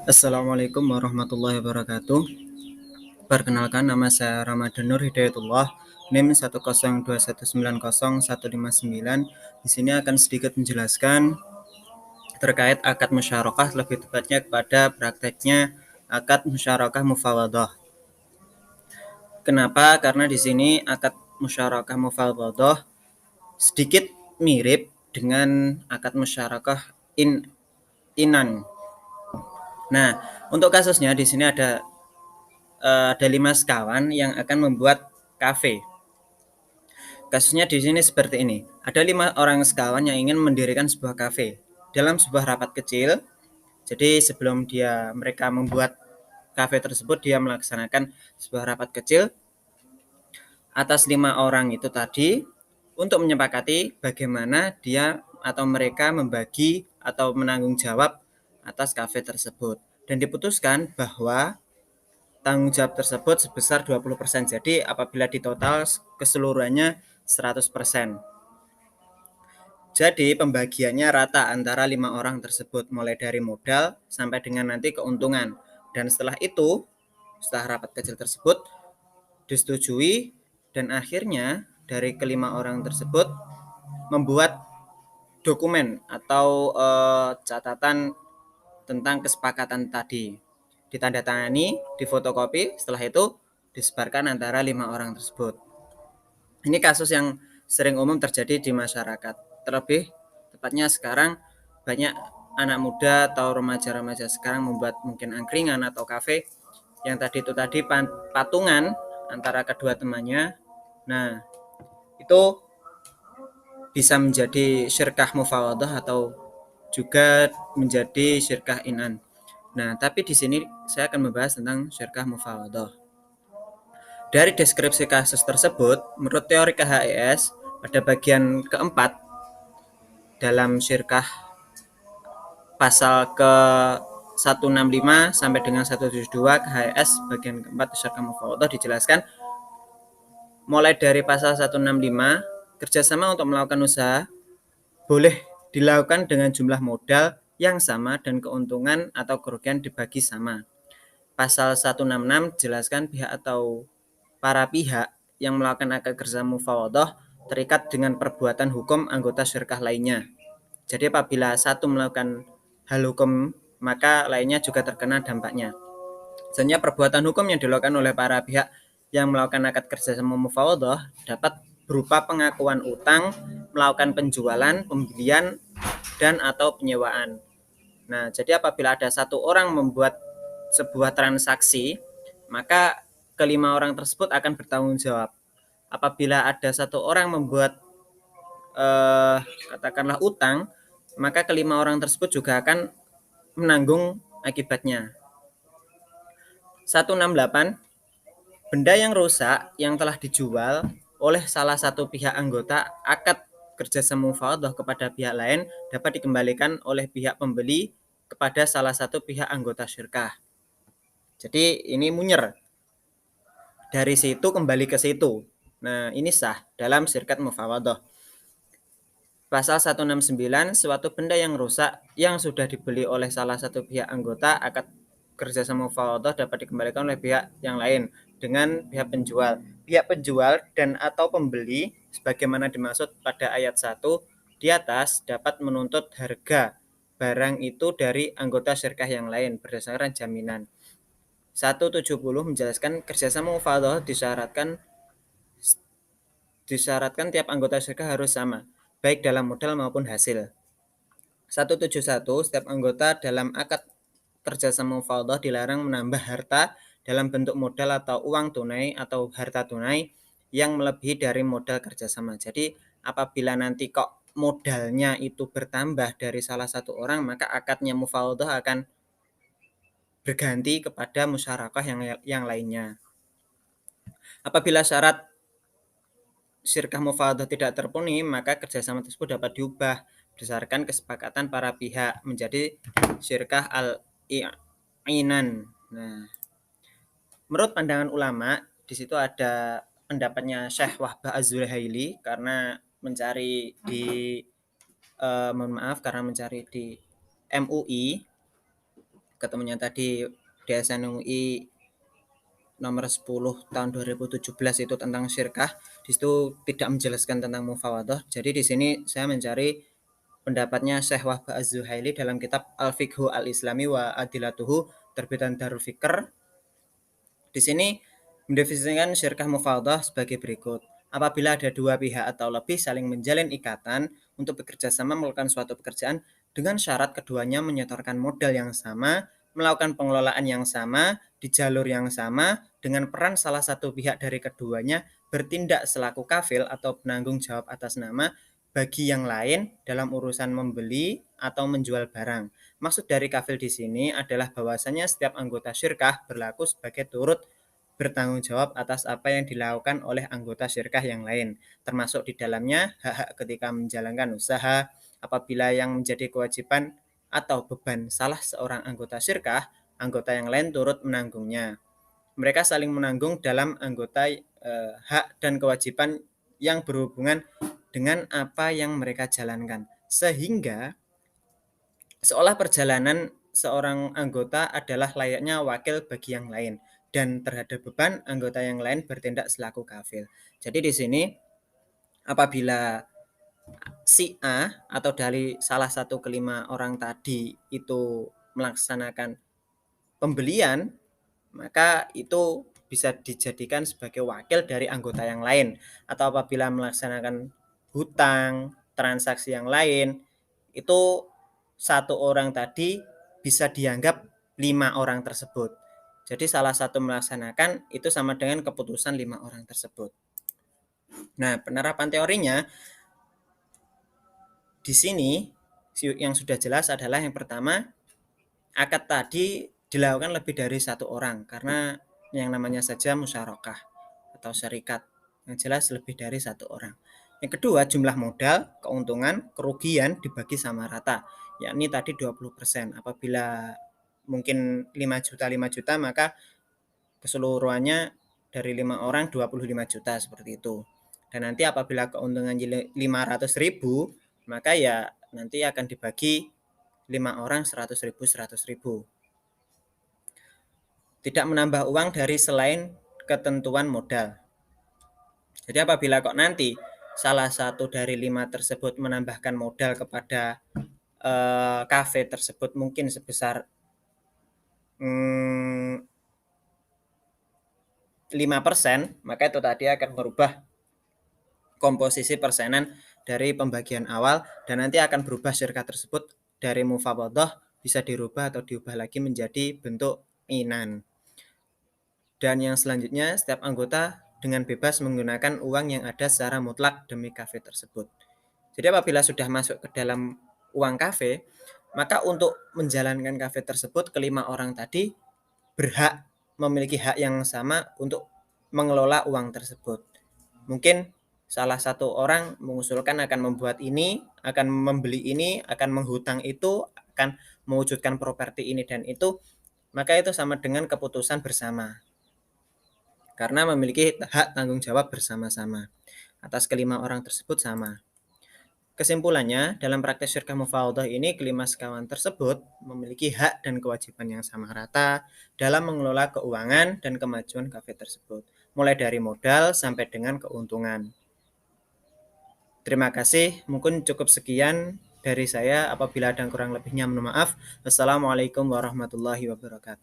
Assalamualaikum warahmatullahi wabarakatuh. Perkenalkan, nama saya Ramadan Nur Hidayatullah, NIM 10211900159. Di sini akan sedikit menjelaskan terkait akad musyarakah, lebih tepatnya kepada prakteknya akad musyarakah mufawadah. Kenapa? Karena di sini akad musyarakah mufawadah sedikit mirip dengan akad musyarakah inan. Nah, untuk kasusnya di sini ada 5 sekawan yang akan membuat kafe. Kasusnya di sini seperti ini. Ada 5 orang sekawan yang ingin mendirikan sebuah kafe. Dalam sebuah rapat kecil, jadi sebelum mereka membuat kafe tersebut, dia melaksanakan sebuah rapat kecil atas 5 orang itu tadi untuk menyepakati bagaimana dia atau mereka membagi atau menanggung jawab atas kafe tersebut. Dan diputuskan bahwa tanggung jawab tersebut sebesar 20%. Jadi apabila ditotal keseluruhannya 100%. Jadi pembagiannya rata antara 5 orang tersebut, mulai dari modal sampai dengan nanti keuntungan. Dan setelah itu, setelah rapat kecil tersebut disetujui, dan akhirnya dari kelima orang tersebut membuat dokumen atau catatan tentang kesepakatan tadi. Ditandatangani, difotokopi, setelah itu disebarkan antara 5 orang tersebut. Ini kasus yang sering umum terjadi di masyarakat. Terlebih tepatnya sekarang banyak anak muda atau remaja-remaja sekarang membuat mungkin angkringan atau kafe yang tadi patungan antara kedua temannya. Nah, itu bisa menjadi syirkah mufawadah atau juga menjadi syirkah inan. Nah, tapi di sini saya akan membahas tentang syirkah mufawadah. Dari deskripsi kasus tersebut, menurut teori KHES, pada bagian keempat dalam syirkah pasal ke 165 sampai dengan 172 KHES bagian keempat syirkah mufawadah dijelaskan mulai dari pasal 165, kerjasama untuk melakukan usaha boleh dilakukan dengan jumlah modal yang sama dan keuntungan atau kerugian dibagi sama. Pasal 166 jelaskan pihak atau para pihak yang melakukan akad kerja mufawadah terikat dengan perbuatan hukum anggota syirkah lainnya. Jadi apabila satu melakukan hal hukum, maka lainnya juga terkena dampaknya. Sebenarnya perbuatan hukum yang dilakukan oleh para pihak yang melakukan akad kerja sama mufawadah dapat berupa pengakuan utang, melakukan penjualan, pembelian, dan atau penyewaan. Nah, jadi apabila ada satu orang membuat sebuah transaksi, maka kelima orang tersebut akan bertanggung jawab. Apabila ada satu orang membuat katakanlah utang, maka kelima orang tersebut juga akan menanggung akibatnya. 168, benda yang rusak yang telah dijual oleh salah satu pihak anggota akad kerjasama mufawadah kepada pihak lain dapat dikembalikan oleh pihak pembeli kepada salah satu pihak anggota syirkah. Jadi ini munyer. Dari situ kembali ke situ. Nah, ini sah dalam syirkat mufawadah. Pasal 169, suatu benda yang rusak yang sudah dibeli oleh salah satu pihak anggota akad kerjasama mufawadah dapat dikembalikan oleh pihak yang lain dengan pihak penjual. Pihak penjual dan atau pembeli sebagaimana dimaksud pada ayat 1 di atas dapat menuntut harga barang itu dari anggota syirkah yang lain berdasarkan jaminan. 170 menjelaskan kerjasama mufawadah disyaratkan tiap anggota syirkah harus sama, baik dalam modal maupun hasil. 171, setiap anggota dalam akad kerjasama mufawadah dilarang menambah harta dalam bentuk modal atau uang tunai atau harta tunai yang melebihi dari modal kerjasama. Jadi apabila nanti kok modalnya itu bertambah dari salah satu orang, maka akadnya mufawadah akan berganti kepada musyarakah yang lainnya. Apabila syarat syirkah mufawadah tidak terpenuhi, maka kerjasama tersebut dapat diubah berdasarkan kesepakatan para pihak menjadi syirkah al-inan. Nah, menurut pandangan ulama, di situ ada pendapatnya Syekh Wahbah Az-Zulahaili karena mencari di MUI ketemunya tadi DSN UI nomor 10 tahun 2017 itu tentang syirkah. Di situ tidak menjelaskan tentang mufawadah. Jadi di sini saya mencari pendapatnya Syekh Wahbah Az-Zuhaili dalam kitab Al-Fiqhu Al-Islami wa Adilatuhu terbitan Darul Fikr. Di sini mendefinisikan syirkah mufawadah sebagai berikut. Apabila ada dua pihak atau lebih saling menjalin ikatan untuk bekerja sama melakukan suatu pekerjaan dengan syarat keduanya menyetorkan modal yang sama, melakukan pengelolaan yang sama, di jalur yang sama, dengan peran salah satu pihak dari keduanya bertindak selaku kafil atau penanggung jawab atas nama bagi yang lain dalam urusan membeli atau menjual barang. Maksud dari kafil di sini adalah bahwasanya setiap anggota syirkah berlaku sebagai turut bertanggung jawab atas apa yang dilakukan oleh anggota syirkah yang lain, termasuk di dalamnya hak-hak ketika menjalankan usaha. Apabila yang menjadi kewajiban atau beban salah seorang anggota syirkah, anggota yang lain turut menanggungnya. Mereka saling menanggung dalam anggota hak dan kewajiban yang berhubungan dengan apa yang mereka jalankan. Sehingga seolah perjalanan seorang anggota adalah layaknya wakil bagi yang lain dan terhadap beban anggota yang lain bertindak selaku kafil. Jadi di sini apabila si A atau dari salah satu kelima orang tadi itu melaksanakan pembelian, maka itu bisa dijadikan sebagai wakil dari anggota yang lain. Atau apabila melaksanakan hutang, transaksi yang lain, itu satu orang tadi bisa dianggap 5 orang tersebut. Jadi salah satu melaksanakan itu sama dengan keputusan 5 orang tersebut. Nah, penerapan teorinya di sini yang sudah jelas adalah yang pertama, akad tadi dilakukan lebih dari satu orang karena yang namanya saja musyarakah atau syarikat. Yang jelas lebih dari satu orang. Yang kedua, jumlah modal, keuntungan, kerugian dibagi sama rata, yakni tadi 20%. Apabila mungkin 5 juta 5 juta, maka keseluruhannya dari 5 orang 25 juta seperti itu. Dan nanti apabila keuntungan 500.000, maka ya nanti akan dibagi 5 orang 100.000 100.000. Tidak menambah uang dari selain ketentuan modal. Jadi apabila kok nanti salah satu dari 5 tersebut menambahkan modal kepada kafe tersebut mungkin sebesar 5%, maka itu tadi akan merubah komposisi persenan dari pembagian awal dan nanti akan berubah syirkah tersebut dari mufawadah bisa dirubah atau diubah lagi menjadi bentuk inan. Dan yang selanjutnya, setiap anggota dengan bebas menggunakan uang yang ada secara mutlak demi kafe tersebut. Jadi apabila sudah masuk ke dalam uang kafe, maka untuk menjalankan kafe tersebut kelima orang tadi berhak memiliki hak yang sama untuk mengelola uang tersebut. Mungkin salah satu orang mengusulkan akan membuat ini, akan membeli ini, akan menghutang itu, akan mewujudkan properti ini dan itu, maka itu sama dengan keputusan bersama. Karena memiliki hak tanggung jawab bersama-sama. Atas kelima orang tersebut sama. Kesimpulannya, dalam praktek syirkah mufawadah ini, kelima sekawan tersebut memiliki hak dan kewajiban yang sama rata dalam mengelola keuangan dan kemajuan kafe tersebut, mulai dari modal sampai dengan keuntungan. Terima kasih, mungkin cukup sekian dari saya. Apabila ada yang kurang lebihnya, mohon maaf. Wassalamualaikum warahmatullahi wabarakatuh.